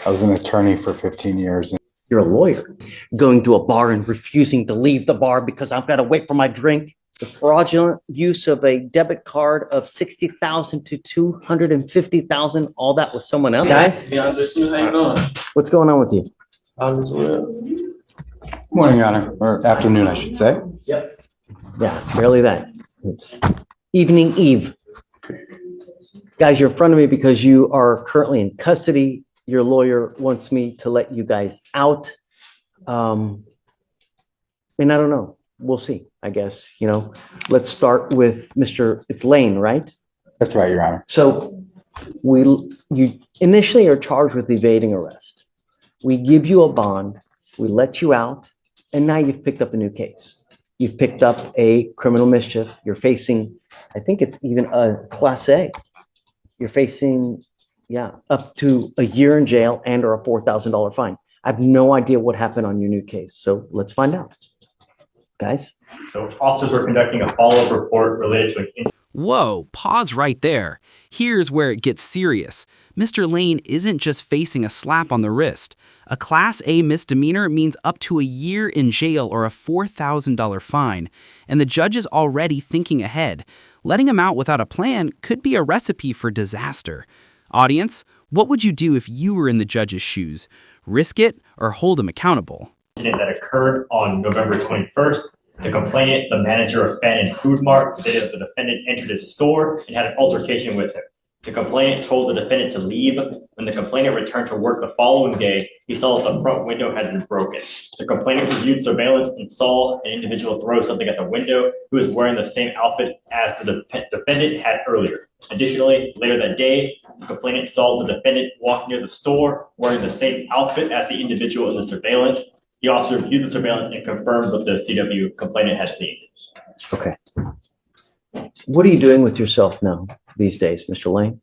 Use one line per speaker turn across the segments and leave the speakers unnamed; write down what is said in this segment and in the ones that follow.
I was an attorney for 15 years.
You're a lawyer. Going to a bar and refusing to leave the bar because I've got to wait for my drink. The fraudulent use of a debit card of 60,000 to 250,000. All that was someone else. Guys,
Yeah, how you doing?
what's going on with you?
All is well.
Morning, Your Honor, or afternoon, I should say.
Yep.
Yeah, barely that. It's evening eve. Guys, you're in front of me because you are currently in custody. Your lawyer wants me to let you guys out. And I don't know. We'll see, I guess. Let's start with it's Lane, right?
That's right, Your Honor.
So you initially are charged with evading arrest. We give you a bond, we let you out, and now you've picked up a new case. You've picked up a criminal mischief. You're facing, I think it's even a Class A. You're facing, up to a year in jail and or a $4,000 fine. I have no idea what happened on your new case, so let's find out. Guys?
So officers were conducting a follow-up report related to an incident.
Whoa, pause right there. Here's where it gets serious. Mr. Lane isn't just facing a slap on the wrist. A Class A misdemeanor means up to a year in jail or a $4,000 fine. And the judge is already thinking ahead. Letting him out without a plan could be a recipe for disaster. Audience, what would you do if you were in the judge's shoes? Risk it or hold him accountable?
Incident that occurred on November 21st. The complainant, the manager of Fannin Food Mart, stated that the defendant entered his store and had an altercation with him. The complainant told the defendant to leave. When the complainant returned to work the following day, he saw that the front window had been broken. The complainant reviewed surveillance and saw an individual throw something at the window who was wearing the same outfit as the defendant had earlier. Additionally, later that day, the complainant saw the defendant walk near the store wearing the same outfit as the individual in the surveillance. The officer reviewed the surveillance and confirmed what the CW complainant had seen.
Okay. What are you doing with yourself now these days, Mr. Lane?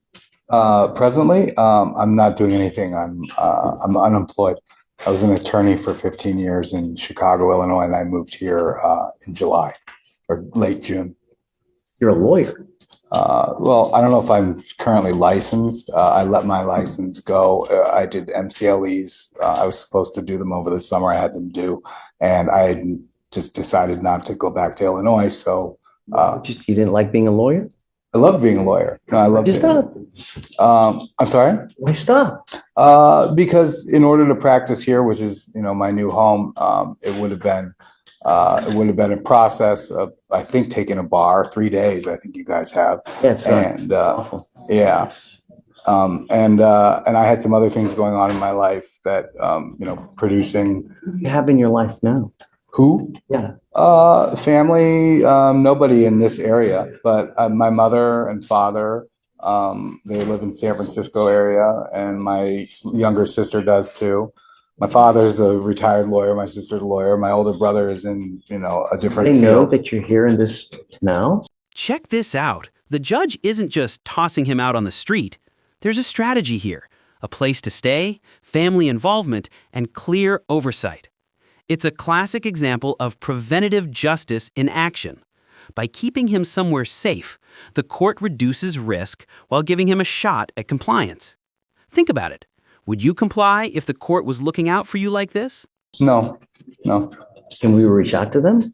Presently, I'm not doing anything. I'm unemployed. I was an attorney for 15 years in Chicago, Illinois, and I moved here in July or late June.
You're a lawyer.
Well, I don't know if I'm currently licensed. I let my license go. I did MCLEs. I was supposed to do them over the summer. I had them due, and I just decided not to go back to Illinois. So
You didn't like being a lawyer?
I love being a lawyer. No, I love.
Just stop.
I'm sorry.
Why stop?
Because in order to practice here, which is my new home, it would have been a process of, I think, taking a bar 3 days. I think you guys have.
And
I had some other things going on in my life that producing.
What you have in your life now?
Who?
Yeah.
Family. Nobody in this area, but my mother and father. They live in San Francisco area, and my younger sister does too. My father's a retired lawyer. My sister's a lawyer. My older brother is in, a different
They know
field.
that you're here in this now?
Check this out. The judge isn't just tossing him out on the street. There's a strategy here. A place to stay, family involvement, and clear oversight. It's a classic example of preventative justice in action. By keeping him somewhere safe, the court reduces risk while giving him a shot at compliance. Think about it. Would you comply if the court was looking out for you like this?
No.
Can we reach out to them?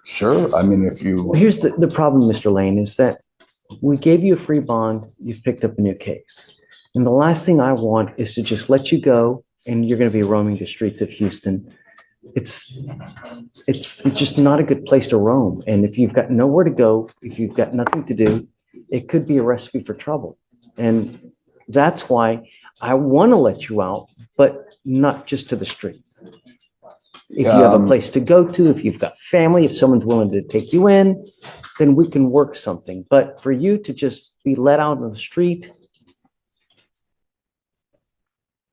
Sure. I mean, if you.
Well, here's the problem, Mr. Lane, is that we gave you a free bond. You've picked up a new case. And the last thing I want is to just let you go and you're going to be roaming the streets of Houston. It's just not a good place to roam. And if you've got nowhere to go, if you've got nothing to do, it could be a recipe for trouble. And that's why I want to let you out, but not just to the streets. If you have a place to go to, if you've got family, if someone's willing to take you in, then we can work something. But for you to just be let out on the street.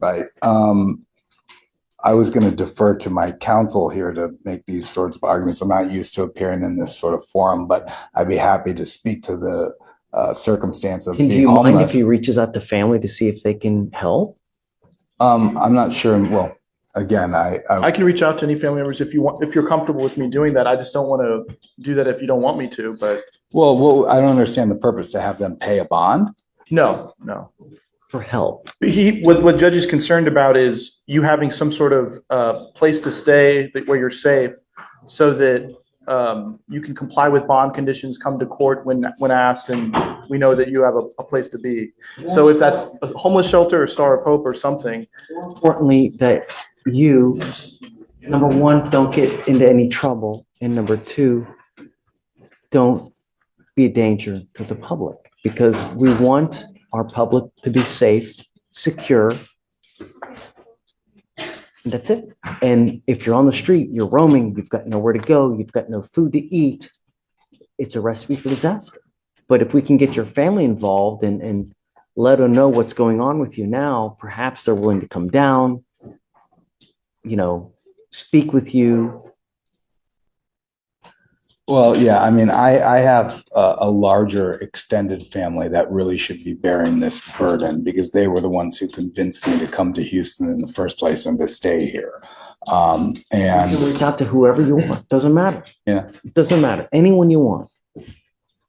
Right. I was going to defer to my counsel here to make these sorts of arguments. I'm not used to appearing in this sort of forum, but I'd be happy to speak to the circumstance of being
do you
homeless.
mind if he reaches out to family to see if they can help?
I'm not sure. Well, again,
I can reach out to any family members if you want, if you're comfortable with me doing that. I just don't want to do that if you don't want me to. But
well, I don't understand the purpose to have them pay a bond.
No.
for help.
What Judge is concerned about is you having some sort of place to stay where you're safe, so that you can comply with bond conditions, come to court when asked, and we know that you have a place to be. So if that's a homeless shelter or Star of Hope or something.
More importantly, that you, number one, don't get into any trouble, and number two, don't be a danger to the public, because we want our public to be safe, secure. And that's it. And if you're on the street, you're roaming, you've got nowhere to go, you've got no food to eat, it's a recipe for disaster. But if we can get your family involved and let them know what's going on with you now, perhaps they're willing to come down, speak with you.
Well, yeah, I mean, I have a larger extended family that really should be bearing this burden, because they were the ones who convinced me to come to Houston in the first place and to stay here.
You can reach out to whoever you want. Doesn't matter.
Yeah.
It doesn't matter. Anyone you want.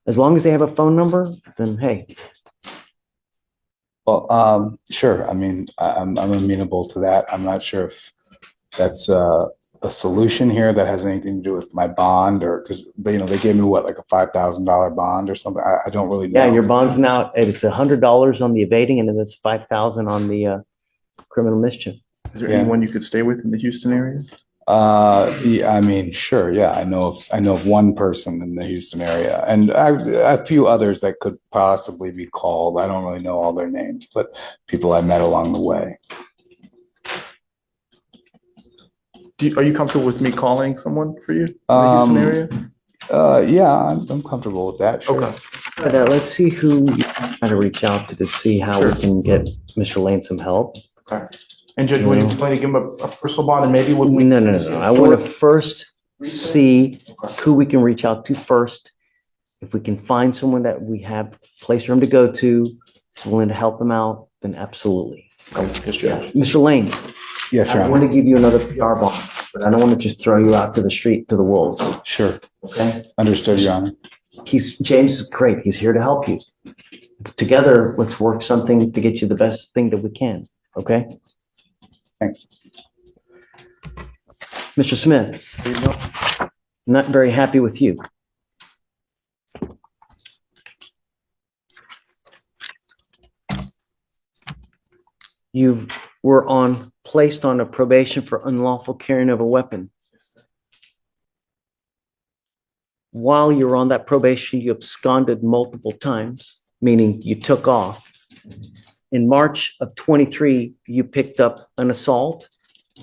As long as they have a phone number, then hey.
Well, sure. I mean, I'm amenable to that. I'm not sure if that's a solution here that has anything to do with my bond, or because they gave me like a $5,000 bond or something. I don't really know.
Yeah, your bond's now, it's $100 on the evading, and then it's $5,000 on the criminal mischief.
Is there anyone you could stay with in the Houston area?
Yeah, I mean, sure. Yeah, I know of one person in the Houston area, and a few others that could possibly be called. I don't really know all their names, but people I met along the way.
Are you comfortable with me calling someone for you in the Houston area?
Yeah, I'm comfortable with that. Sure.
Okay.
Let's see who you try to reach out to see how we can get Mr. Lane some help.
Okay. And Judge, when you plan to give him a personal bond, and maybe what we
No. I want to first see who we can reach out to first. If we can find someone that we have a place for him to go to, willing to help him out, then absolutely.
Yes,
Yeah.
Judge.
Mr. Lane,
Yes, Your
I
Honor.
want to give you another PR bond, but I don't want to just throw you out to the street to the wolves.
Sure.
Okay?
Understood, Your Honor.
James is great. He's here to help you. Together, let's work something to get you the best thing that we can. Okay?
Thanks.
Mr. Smith, not very happy with you. You were placed on a probation for unlawful carrying of a weapon. While you were on that probation, you absconded multiple times, meaning you took off. In March of 23, you picked up an assault.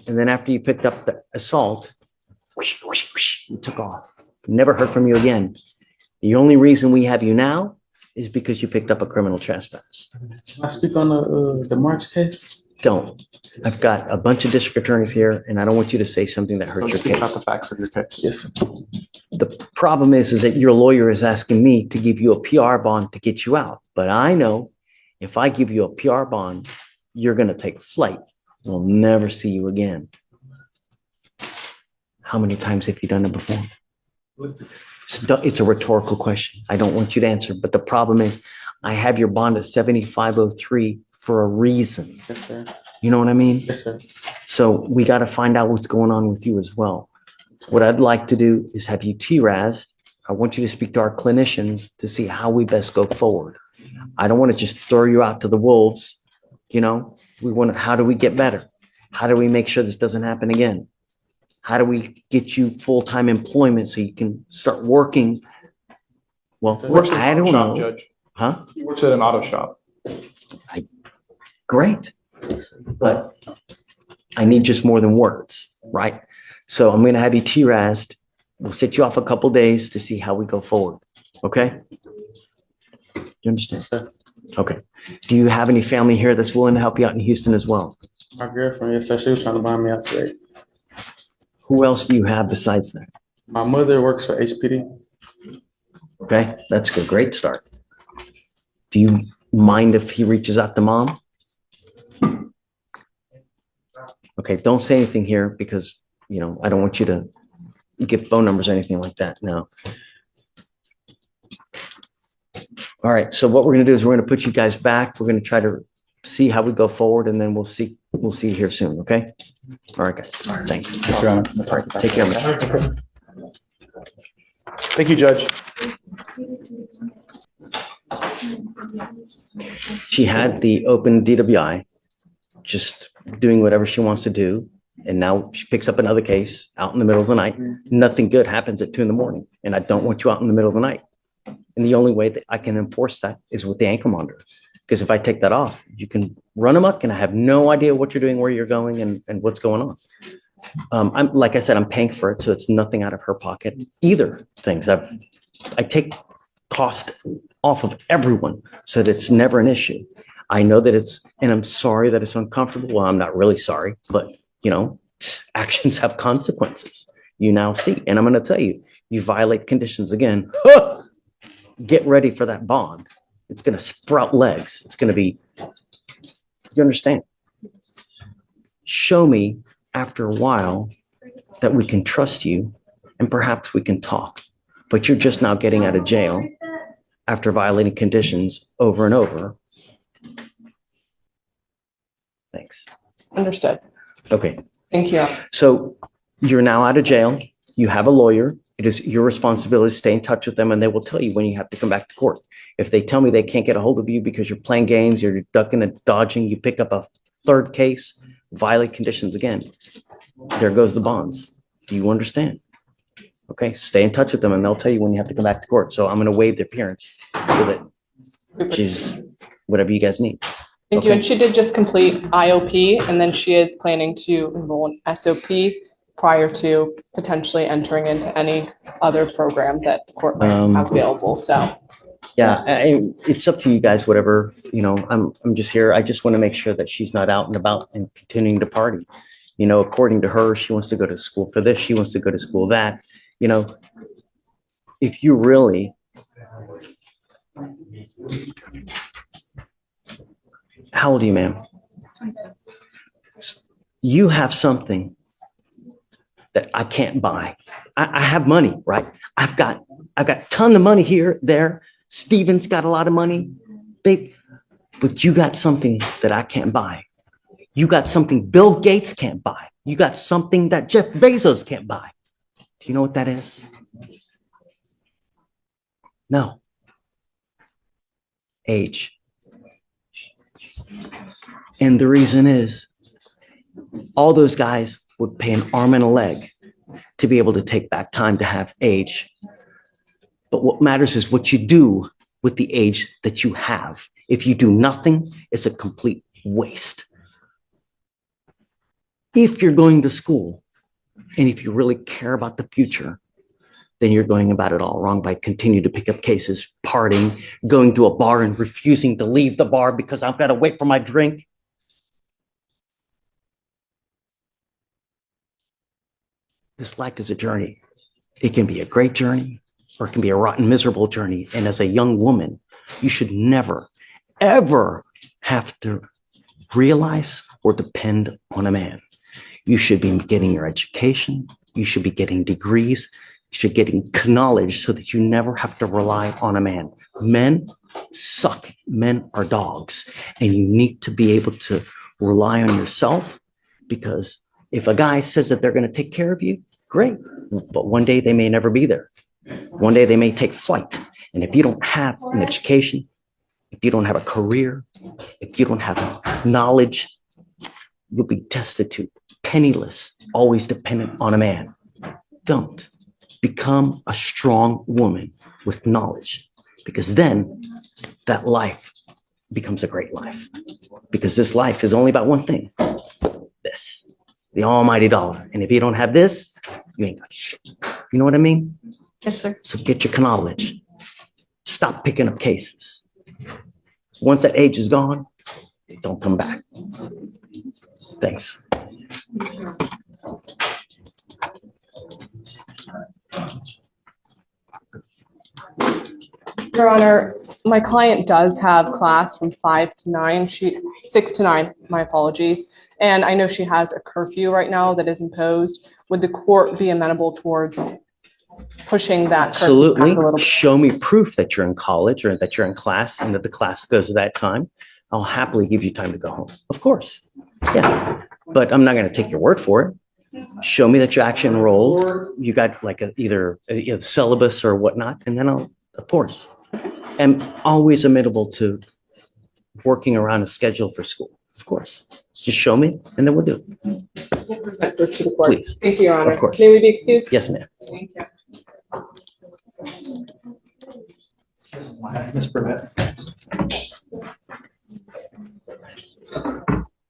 And then after you picked up the assault, you took off. Never heard from you again. The only reason we have you now is because you picked up a criminal trespass.
Can I speak on the March case?
Don't. I've got a bunch of district attorneys here, and I don't want you to say something that hurts
Don't
your
speak about
case.
the facts of your case.
Yes, sir.
The problem is that your lawyer is asking me to give you a PR bond to get you out. But I know if I give you a PR bond, you're going to take flight. We'll never see you again. How many times have you done it before? It's a rhetorical question. I don't want you to answer. But the problem is I have your bond at 7503 for a reason.
Yes, sir.
You know what I mean?
Yes, sir.
So we got to find out what's going on with you as well. What I'd like to do is have you TRAS'd. I want you to speak to our clinicians to see how we best go forward. I don't want to just throw you out to the wolves. We want to, how do we get better? How do we make sure this doesn't happen again? How do we get you full-time employment so you can start working? Well,
He works at
I
an
don't
auto shop,
know.
Judge.
Huh?
He works at an auto shop.
Great. But I need just more than words, right? So I'm going to have you TRAS'd. We'll set you off a couple days to see how we go forward. Okay? You understand?
Sir.
Okay. Do you have any family here that's willing to help you out in Houston as well?
My girlfriend, yes, sir. She was trying to buy me out today.
Who else do you have besides that?
My mother works for HPD.
Okay, that's a great start. Do you mind if he reaches out to mom? Okay, don't say anything here because, I don't want you to give phone numbers or anything like that. No. All right, so what we're going to do is we're going to put you guys back. We're going to try to see how we go forward, and then we'll see you here soon, okay? All right, guys, thanks.
Yes, Your Honor.
All right, take care, man.
Thank you, Judge.
She had the open DWI, just doing whatever she wants to do. And now she picks up another case out in the middle of the night. Nothing good happens at 2 a.m. And I don't want you out in the middle of the night. And the only way that I can enforce that is with the ankle monitor. Because if I take that off, you can run amok and I have no idea what you're doing, where you're going, and what's going on. I'm, like I said, I'm paying for it, so it's nothing out of her pocket either. I take cost off of everyone so that it's never an issue. I know that and I'm sorry that it's uncomfortable. Well, I'm not really sorry, but actions have consequences. You now see, and I'm going to tell you, you violate conditions again. Get ready for that bond. It's going to sprout legs. It's going to be, you understand? Show me after a while that we can trust you and perhaps we can talk. But you're just now getting out of jail after violating conditions over and over. Thanks.
Understood.
Okay.
Thank you.
So you're now out of jail. You have a lawyer. It is your responsibility to stay in touch with them, and they will tell you when you have to come back to court. If they tell me they can't get a hold of you because you're playing games, you're ducking and dodging, you pick up a third case, violate conditions again, there goes the bonds. Do you understand? Okay, stay in touch with them, and they'll tell you when you have to come back to court. So I'm going to waive the appearance so that she's whatever you guys need.
Thank you. And she did just complete IOP, and then she is planning to enroll in SOP prior to potentially entering into any other program that the court might have available. So
yeah, it's up to you guys, whatever, I'm just here. I just want to make sure that she's not out and about and continuing to party. According to her, she wants to go to school for this. She wants to go to school that, if you really, how old are you, ma'am? You have something that I can't buy. I have money, right? I've got a ton of money here, there. Steven's got a lot of money, babe. But you got something that I can't buy. You got something Bill Gates can't buy. You got something that Jeff Bezos can't buy. Do you know what that is? No. Age. And the reason is all those guys would pay an arm and a leg to be able to take back time to have age. But what matters is what you do with the age that you have. If you do nothing, it's a complete waste. If you're going to school and if you really care about the future, then you're going about it all wrong by continuing to pick up cases, partying, going to a bar and refusing to leave the bar because I've got to wait for my drink. This life is a journey. It can be a great journey or it can be a rotten, miserable journey. And as a young woman, you should never, ever have to realize or depend on a man. You should be getting your education. You should be getting degrees. You should be getting knowledge so that you never have to rely on a man. Men suck. Men are dogs. And you need to be able to rely on yourself, because if a guy says that they're going to take care of you, great. But one day they may never be there. One day they may take flight. And if you don't have an education, if you don't have a career, if you don't have knowledge, you'll be destitute, penniless, always dependent on a man. Don't. Become a strong woman with knowledge, because then that life becomes a great life. Because this life is only about one thing. This. The almighty dollar. And if you don't have this, you ain't got shit. You know what I mean?
yes, sir.
So get your knowledge. Stop picking up cases. Once that age is gone, don't come back. Thanks.
Your Honor, my client does have class from 5 to 9, 6 to 9, my apologies. And I know she has a curfew right now that is imposed. Would the court be amenable towards pushing that curfew
Absolutely.
back a little bit?
Show me proof that you're in college or that you're in class and that the class goes at that time. I'll happily give you time to go home. Of course. Yeah. But I'm not going to take your word for it. Show me that you're actually enrolled. You got like either a syllabus or whatnot. And then I'll, of course, am always amenable to working around a schedule for school. Of course. Just show me and then we'll do it.
We'll present this to the court.
Please.
Thank you, Your Honor.
Of course.
May we be excused?
Yes, ma'am.
Thank you.
Ms. Burnett.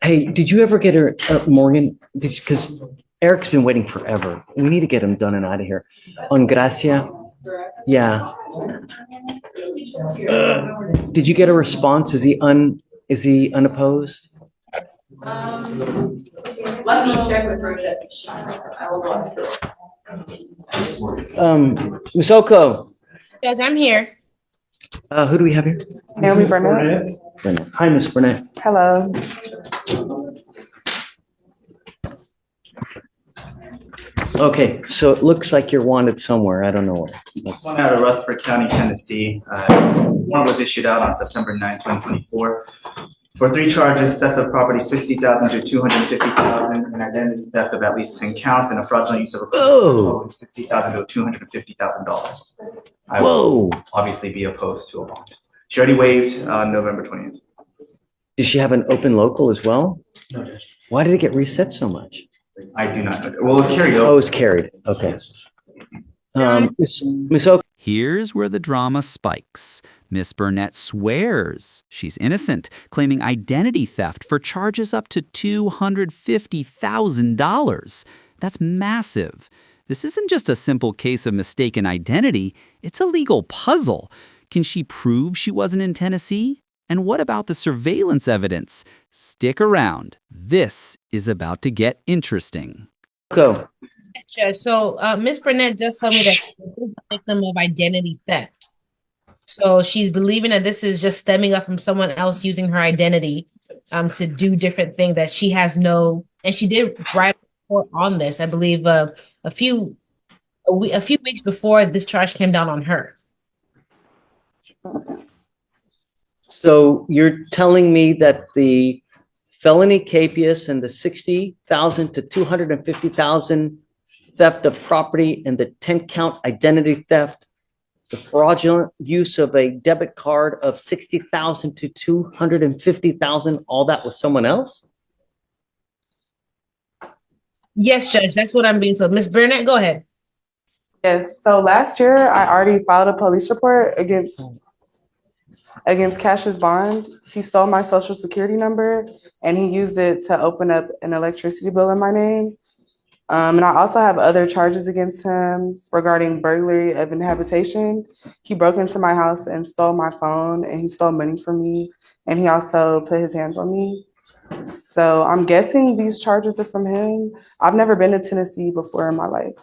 Hey, did you ever get her, Morgan? Because Eric's been waiting forever. We need to get him done and out of here. On Gracia? Yeah. Did you get a response? Is he unopposed?
Let me check with Rochelle. I will ask her.
Ms. Oko,
Yes, I'm here.
who do we have here?
Naomi Burnett.
Burnett. Hi, Miss Burnett.
Hello.
Okay, so it looks like you're wanted somewhere. I don't know where.
One out of Rutherford County, Tennessee. Warrant was issued out on September 9, 2024 for 3 charges: theft of property $60,000 to $250,000, and identity theft of at least 10 counts, and a fraudulent use of a
Whoa.
$60,000 to $250,000. I
Whoa.
will obviously be opposed to a bond. She already waived on November 20th.
Does she have an open local as well?
No, Judge.
Why did it get reset so much?
I do not know. Well, it's carried
Oh,
over.
it's carried. Okay. Miss Oko.
Here's where the drama spikes. Miss Burnett swears she's innocent, claiming identity theft for charges up to $250,000. That's massive. This isn't just a simple case of mistaken identity, it's a legal puzzle. Can she prove she wasn't in Tennessee? And what about the surveillance evidence? Stick around. This is about to get interesting.
Go.
Judge, so Ms. Burnett just told me that she's a victim of identity theft. So she's believing that this is just stemming up from someone else using her identity to do different things that she has no, and she did write a report on this, I believe, a few weeks before this charge came down on her.
So you're telling me that the felony capias and the 60,000 to 250,000 theft of property and the 10 count identity theft, the fraudulent use of a debit card of 60,000 to 250,000, all that was someone else?
Yes, Judge, that's what I'm being told. Ms. Burnett, go ahead.
Yes. So last year, I already filed a police report against Cash's bond. He stole my social security number and he used it to open up an electricity bill in my name. And I also have other charges against him regarding burglary of habitation. He broke into my house and stole my phone and he stole money from me. And he also put his hands on me. So I'm guessing these charges are from him. I've never been to Tennessee before in my life.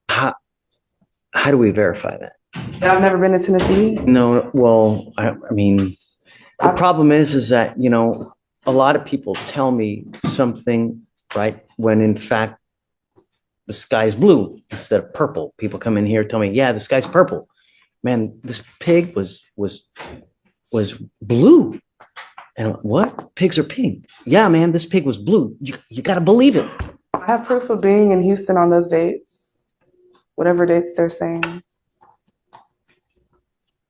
How do we verify that?
I've never been to Tennessee.
No, well, I mean, the problem is that, you know, a lot of people tell me something, right, when in fact the sky's blue instead of purple. People come in here tell me, yeah, the sky's purple. Man, this pig was blue. And what? Pigs are pink. Yeah, man, this pig was blue. You got to believe it.
I have proof of being in Houston on those dates, whatever dates they're saying.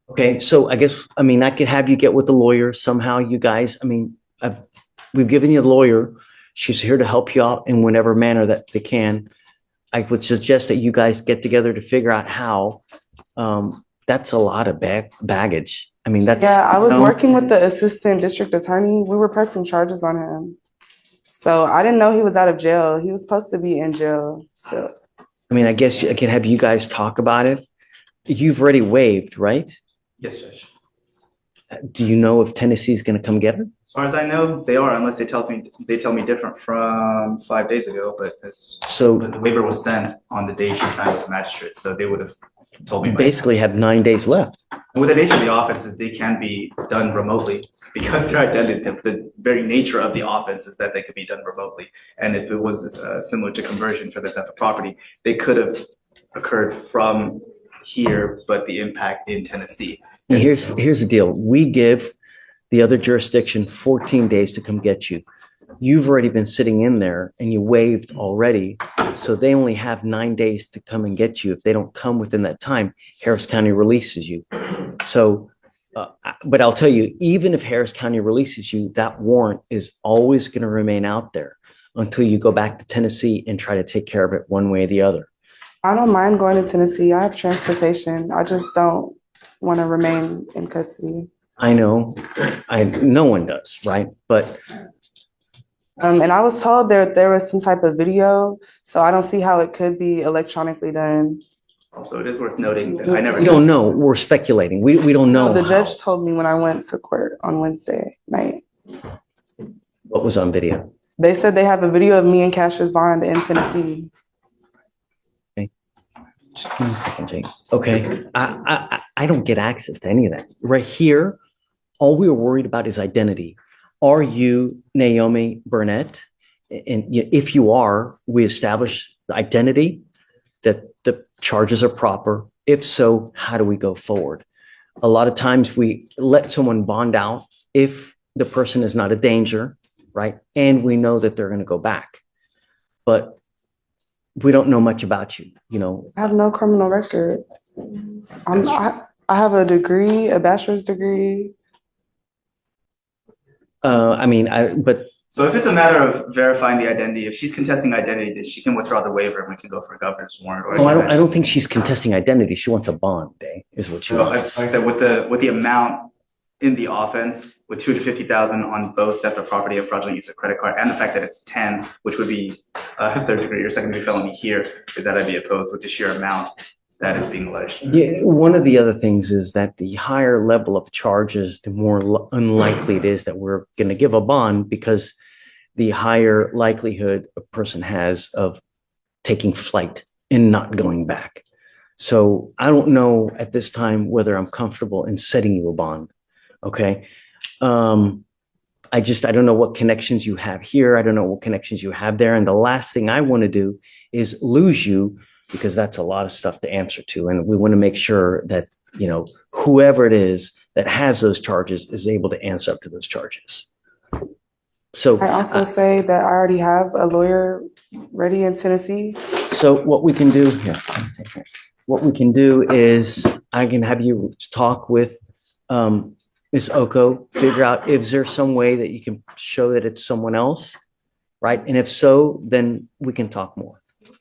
Okay, so I guess, I mean, I could have you get with the lawyer somehow, you guys. I mean, we've given you a lawyer. She's here to help you out in whatever manner that they can. I would suggest that you guys get together to figure out how. That's a lot of baggage. I mean, that's...
Yeah, I was working with the assistant district attorney. We were pressing charges on him. So I didn't know he was out of jail. He was supposed to be in jail still.
I mean, I guess I can have you guys talk about it. You've already waived, right?
Yes, Judge.
Do you know if Tennessee's going to come get her?
As far as I know, they are, unless they tell me different from 5 days ago. But the waiver was sent on the day she signed with the magistrate, so they would have told me.
You basically have 9 days left.
With the nature of the offenses, they can be done remotely because their identity, the very nature of the offense is that they could be done remotely. And if it was similar to conversion for the theft of property, they could have occurred from here, but the impact in Tennessee.
Here's the deal. We give the other jurisdiction 14 days to come get you. You've already been sitting in there and you waived already. So they only have 9 days to come and get you. If they don't come within that time, Harris County releases you. So, but I'll tell you, even if Harris County releases you, that warrant is always going to remain out there until you go back to Tennessee and try to take care of it one way or the other.
I don't mind going to Tennessee. I have transportation. I just don't want to remain in custody.
I know, no one does, right? But
and I was told there was some type of video, so I don't see how it could be electronically done.
Also, it is worth noting that I never.
we don't know. We're speculating. We don't know.
The judge told me when I went to court on Wednesday night.
What was on video?
They said they have a video of me and Cassius Bond in Tennessee.
Just give me a second, Jake. Okay, I don't get access to any of that. Right here, all we were worried about is identity. Are you Naomi Burnett? And if you are, we establish the identity, that the charges are proper. If so, how do we go forward? A lot of times we let someone bond out if the person is not a danger, right? And we know that they're going to go back. But we don't know much about you, you know.
I have no criminal record. I have a degree, a bachelor's degree.
But
So if it's a matter of verifying the identity, if she's contesting identity, then she can withdraw the waiver and we can go for a governor's warrant. Or
I don't think she's contesting identity. She wants a bond, is what she
So
wants.
like I said, with the amount in the offense, with $250,000 on both theft of property and fraudulent use of credit card, and the fact that it's 10, which would be a third degree or second degree felony here, is that I'd be opposed with the sheer amount that is being alleged.
Yeah, one of the other things is that the higher level of charges, the more unlikely it is that we're going to give a bond, because the higher likelihood a person has of taking flight and not going back. So I don't know at this time whether I'm comfortable in setting you a bond. Okay. I don't know what connections you have here. I don't know what connections you have there. And the last thing I want to do is lose you, because that's a lot of stuff to answer to. And we want to make sure that, you know, whoever it is that has those charges is able to answer up to those charges. So
I also say that I already have a lawyer ready in Tennessee.
So what we can do here, what we can do is I can have you talk with Ms. Oko, figure out if there's some way that you can show that it's someone else, right? And if so, then we can talk more.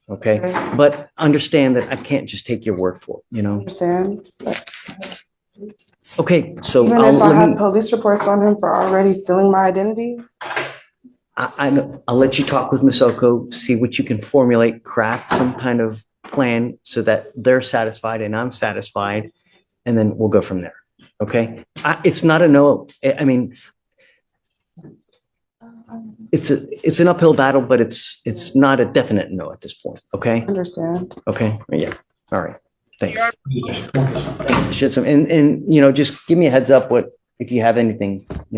Okay. But understand that I can't just take your word for it, you know?
Understand?
Okay. So
even if I have police reports on him for already stealing my identity.
I'll let you talk with Ms. Oko, see what you can formulate, craft some kind of plan so that they're satisfied and I'm satisfied, and then we'll go from there. Okay. It's not a no. I mean, it's an uphill battle, but it's not a definite no at this point. Okay.
Understand.
Okay. Yeah. All right. Thanks. Thanks, Shitsum. And you know, just give me a heads up if you have anything, you know.